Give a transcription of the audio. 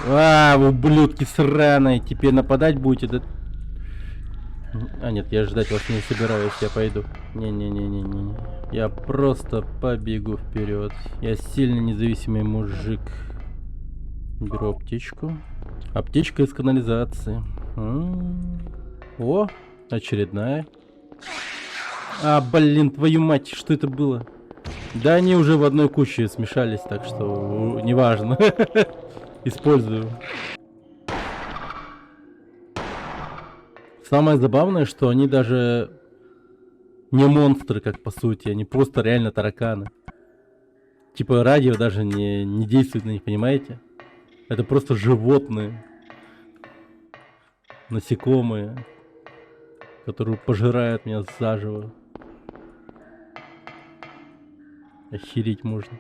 А, вы ублюдки сраные, теперь нападать будете, да? А, нет, я ждать вас не собираюсь, я пойду. Не-не-не-не-не. Я просто побегу вперед. Я сильно независимый мужик. Беру аптечку. Аптечка из канализации. О, очередная. А, блин, твою мать, что это было? Да они уже в одной куче смешались, так что неважно. Использую. Самое забавное, что они даже не монстры, как по сути, они просто реально тараканы. Типа радио даже не действует на них, понимаете? Это просто животные, насекомые, которые пожирают меня заживо. Охереть можно.